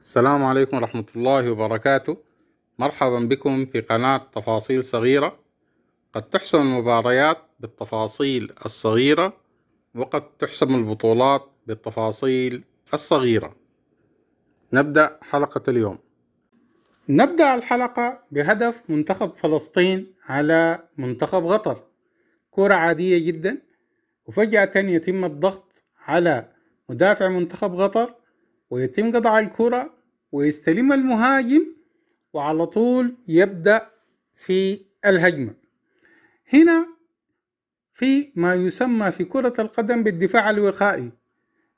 السلام عليكم ورحمة الله وبركاته. مرحبا بكم في قناة تفاصيل صغيرة. قد تحسم المباريات بالتفاصيل الصغيرة، وقد تحسم البطولات بالتفاصيل الصغيرة. نبدأ حلقة اليوم. نبدأ الحلقة بهدف منتخب فلسطين على منتخب قطر. كرة عادية جدا، وفجأة يتم الضغط على مدافع منتخب قطر ويتم قطع الكرة ويستلم المهاجم وعلى طول يبدأ في الهجمة. هنا في ما يسمى في كرة القدم بالدفاع الوقائي.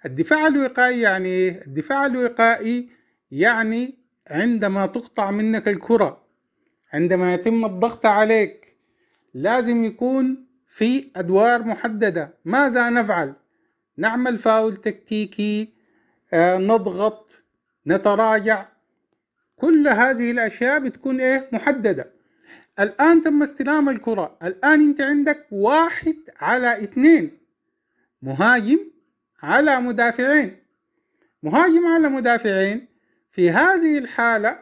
الدفاع الوقائي يعني ايه؟ الدفاع الوقائي يعني عندما تقطع منك الكرة، عندما يتم الضغط عليك، لازم يكون في أدوار محددة. ماذا نفعل؟ نعمل فاول تكتيكي، نضغط، نتراجع، كل هذه الأشياء بتكون محددة. الآن تم استلام الكرة، الآن أنت عندك 1-2، مهاجم على مدافعين، مهاجم على مدافعين. في هذه الحالة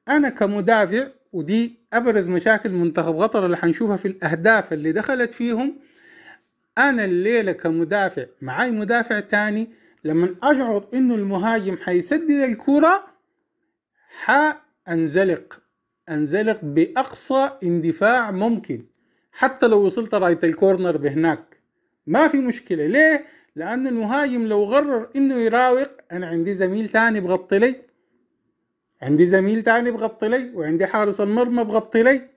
أنا كمدافع، ودي أبرز مشاكل منتخب قطر اللي حنشوفها في الأهداف اللي دخلت فيهم، أنا الليلة كمدافع معي مدافع تاني، لما أشعر إنه المهاجم حيسدد الكرة أنزلق بأقصى اندفاع ممكن، حتى لو وصلت رايت الكورنر بهناك ما في مشكلة. ليه؟ لأن المهاجم لو قرر إنه يراوغ، أنا عندي زميل تاني بغطي لي، وعندي حارس المرمى بغطي لي.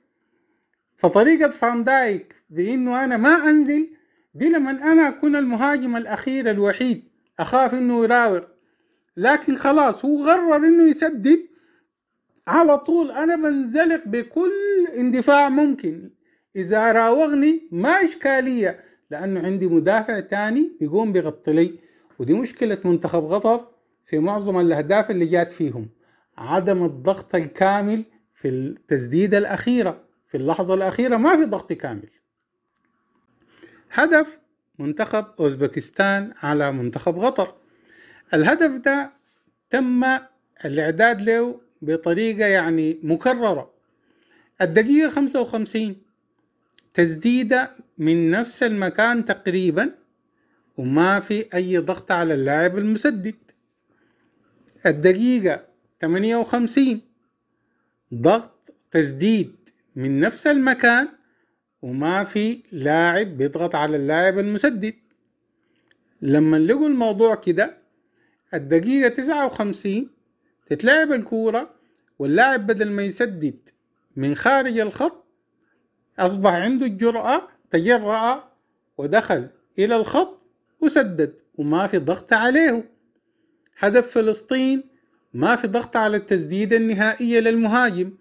فطريقة فان دايك بإنه أنا ما أنزل دي لما أنا أكون المهاجم الأخير الوحيد أخاف إنه يراوغ، لكن خلاص هو قرر إنه يسدد، على طول أنا بنزلق بكل اندفاع ممكن. إذا راوغني ما إشكالية، لأنه عندي مدافع تاني يقوم بغطي لي. ودي مشكلة منتخب قطر في معظم الأهداف اللي جات فيهم، عدم الضغط الكامل في التسديدة الأخيرة، في اللحظة الأخيرة ما في ضغط كامل. هدف منتخب أوزبكستان على منتخب قطر، الهدف ده تم الإعداد له بطريقة مكررة. الدقيقة 55 تسديدة من نفس المكان تقريبا، وما في أي ضغط على اللاعب المسدد. الدقيقة 58 ضغط تسديد من نفس المكان، وما في لاعب بيضغط على اللاعب المسدد. لما لقوا الموضوع كده، الدقيقة 59 تتلعب الكورة، واللاعب بدل ما يسدد من خارج الخط أصبح عنده الجرأة، تجرأ ودخل إلى الخط وسدد وما في ضغط عليه. هدف فلسطين ما في ضغط على التسديدة النهائية للمهاجم.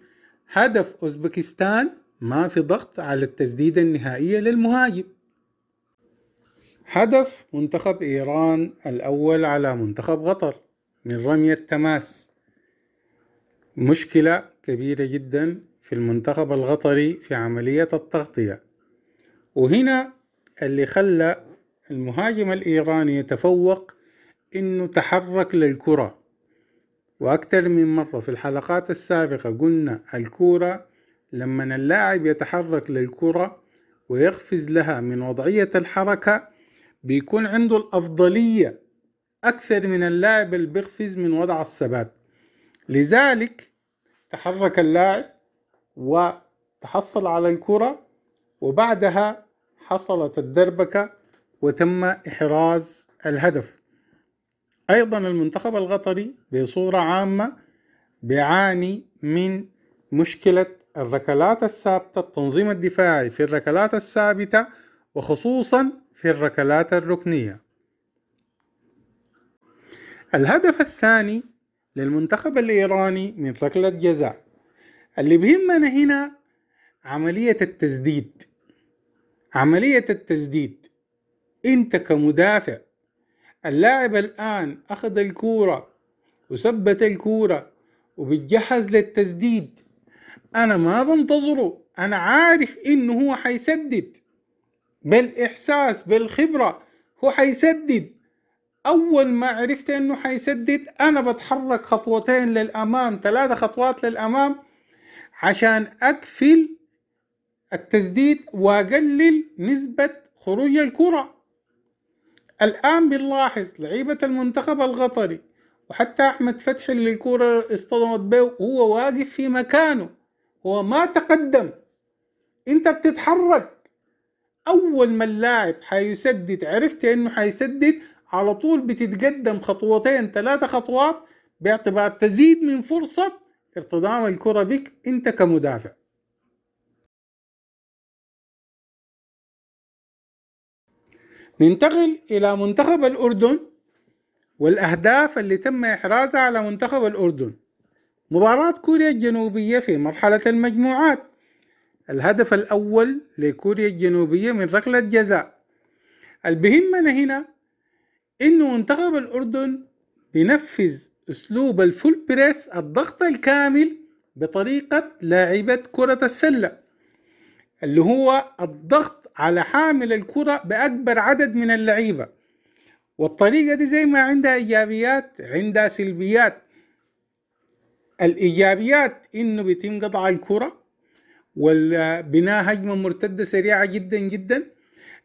هدف أوزبكستان ما في ضغط على التسديدة النهائية للمهاجم. هدف منتخب إيران الأول على منتخب قطر من رمية تماس، مشكلة كبيرة جدا في المنتخب القطري في عملية التغطية. وهنا اللي خلى المهاجم الإيراني يتفوق إنه تحرك للكرة. وأكثر من مرة في الحلقات السابقة قلنا الكرة لما اللاعب يتحرك للكرة ويقفز لها من وضعية الحركة بيكون عنده الأفضلية أكثر من اللاعب اللي بيقفز من وضع الثبات. لذلك تحرك اللاعب وتحصل على الكرة، وبعدها حصلت الدربكة وتم إحراز الهدف. أيضا المنتخب القطري بصورة عامة بيعاني من مشكلة الركلات الثابتة، التنظيم الدفاعي في الركلات الثابتة، وخصوصا في الركلات الركنية. الهدف الثاني للمنتخب الإيراني من ركلة جزاء. اللي بيهمنا هنا عملية التسديد. انت كمدافع، اللاعب الآن أخذ الكورة وثبت الكورة وبيتجهز للتسديد، أنا ما بنتظره، أنا عارف إنه هو حيسدد بالإحساس بالخبرة، هو حيسدد. أول ما عرفت إنه حيسدد أنا بتحرك خطوتين للأمام، 3 خطوات للأمام عشان أقفل التسديد وأقلل نسبة خروج الكرة. الآن بنلاحظ لعيبة المنتخب القطري وحتى أحمد فتحي اللي الكرة اصطدمت به هو واقف في مكانه، هو ما تقدم. أنت بتتحرك. أول ما اللاعب حيسدد عرفت إنه حيسدد على طول بتتقدم خطوتين 3 خطوات باعتبار تزيد من فرصة ارتدام الكرة بك أنت كمدافع. ننتقل إلى منتخب الأردن والأهداف اللي تم إحرازها على منتخب الأردن. مباراة كوريا الجنوبية في مرحلة المجموعات، الهدف الأول لكوريا الجنوبية من ركلة جزاء. البهمنا هنا إنه منتخب الأردن بينفذ أسلوب الفول بريس، الضغط الكامل بطريقة لاعبة كرة السلة، اللي هو الضغط على حامل الكرة بأكبر عدد من اللعيبة. والطريقة دي زي ما عندها إيجابيات عندها سلبيات. الإيجابيات إنه بيتم قطع الكرة والبناء هجمة مرتدة سريعة جدا جدا،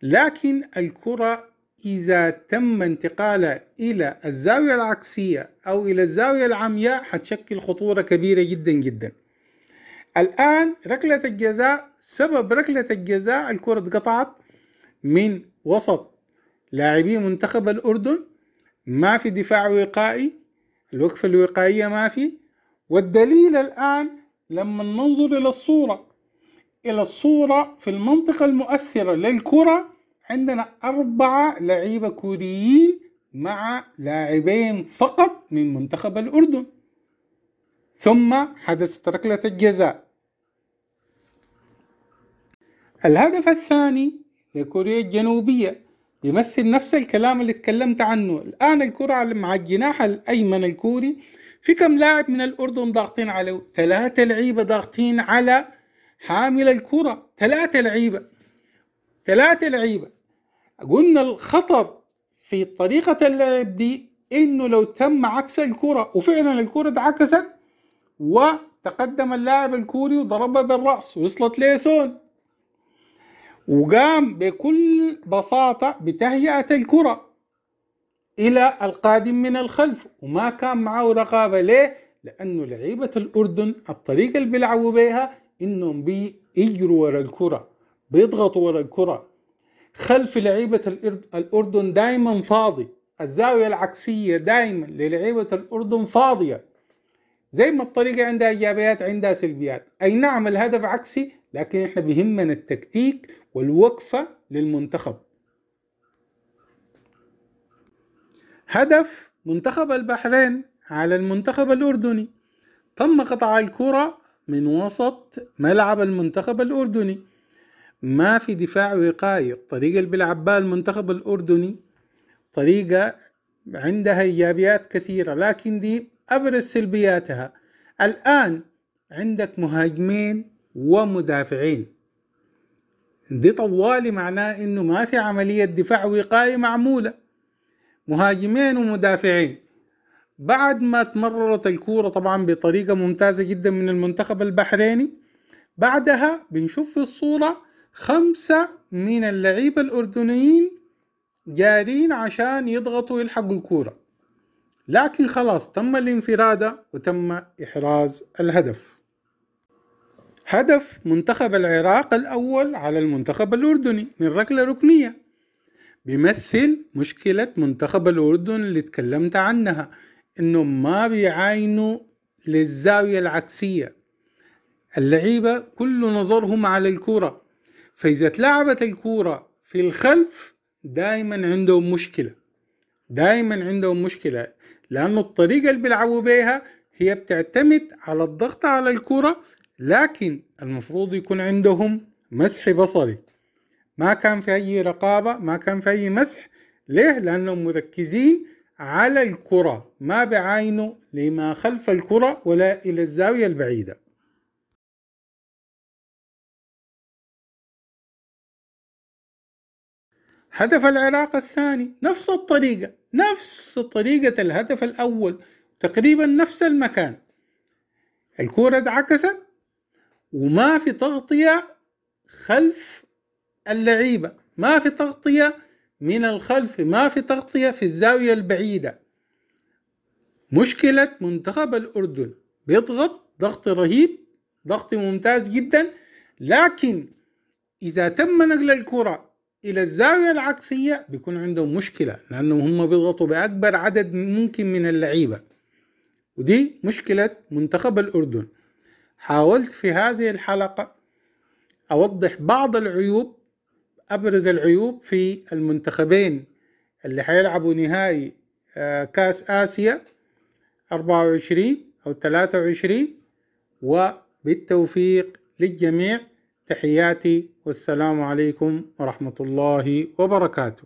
لكن الكرة إذا تم انتقالها إلى الزاوية العكسية أو إلى الزاوية العمياء حتشكل خطورة كبيرة جدا جدا. الآن ركلة الجزاء، سبب ركلة الجزاء الكرة اتقطعت من وسط لاعبي منتخب الأردن، ما في دفاع وقائي، الوقفة الوقائية ما في. والدليل الآن لما ننظر إلى الصورة في المنطقة المؤثرة للكرة عندنا 4 لعيبة كوريين مع لاعبين فقط من منتخب الأردن، ثم حدثت ركلة الجزاء. الهدف الثاني لكوريا الجنوبية يمثل نفس الكلام اللي اتكلمت عنه. الآن الكرة مع الجناح الأيمن الكوري، في كم لاعب من الأردن ضاغطين عليه؟ 3 لعيبة ضاغطين على حامل الكرة، 3 لعيبة. قلنا الخطر في طريقة اللعب دي إنه لو تم عكس الكرة، وفعلا الكرة اتعكست وتقدم اللاعب الكوري وضربها بالرأس وصلت ليسون، وقام بكل بساطة بتهيئة الكرة إلى القادم من الخلف وما كان معه رقابة. ليه؟ لأنه لعيبة الأردن الطريقة اللي بيلعبوا بيها إنهم بيجروا ورا الكرة، بيضغطوا ورا الكرة. خلف لعيبة الأردن دايما فاضي، الزاوية العكسية دايما للعيبة الأردن فاضية. زي ما الطريقة عندها إيجابيات عندها سلبيات. أي نعم الهدف عكسي، لكن إحنا بيهمنا التكتيك والوقفة للمنتخب. هدف منتخب البحرين على المنتخب الأردني، تم قطع الكرة من وسط ملعب المنتخب الأردني، ما في دفاع وقائي. الطريقة اللي بيلعب بها المنتخب الأردني طريقة عندها إيجابيات كثيرة، لكن دي أبرز سلبياتها. الآن عندك مهاجمين ومدافعين، دي طوالي معناه إنه ما في عملية دفاع وقائي معمولة. مهاجمين ومدافعين. بعد ما تمررت الكورة طبعا بطريقة ممتازة جدا من المنتخب البحريني، بعدها بنشوف في الصورة 5 من اللعيبة الأردنيين جارين عشان يضغطوا يلحقوا الكورة، لكن خلاص تم الانفراد وتم إحراز الهدف. هدف منتخب العراق الأول على المنتخب الأردني من ركلة ركنية، بيمثل مشكلة منتخب الأردن اللي تكلمت عنها، إنهم ما بيعاينوا للزاوية العكسية. اللعيبة كل نظرهم على الكرة، فإذا تلعبت الكرة في الخلف دايما عندهم مشكلة، لأنه الطريقة اللي بيلعبوا بيها هي بتعتمد على الضغط على الكرة، لكن المفروض يكون عندهم مسح بصري. ما كان في أي رقابة، ما كان في أي مسح. ليه؟ لأنهم مركزين على الكرة، ما بعينوا لما خلف الكرة ولا إلى الزاوية البعيدة. هدف العراق الثاني نفس الطريقة، نفس طريقة الهدف الأول، تقريبا نفس المكان. الكرة اتعكست وما في تغطية خلف اللعيبة، ما في تغطية من الخلف، ما في تغطية في الزاوية البعيدة. مشكلة منتخب الأردن بيضغط ضغط رهيب، ضغط ممتاز جدا، لكن إذا تم نقل الكرة إلى الزاوية العكسية بيكون عندهم مشكلة، لأنهم هم بيضغطوا بأكبر عدد ممكن من اللعيبة، ودي مشكلة منتخب الأردن. حاولت في هذه الحلقة أوضح بعض العيوب، أبرز العيوب في المنتخبين اللي حيلعبوا نهائي كاس آسيا 24 أو 23، وبالتوفيق للجميع. تحياتي والسلام عليكم ورحمة الله وبركاته.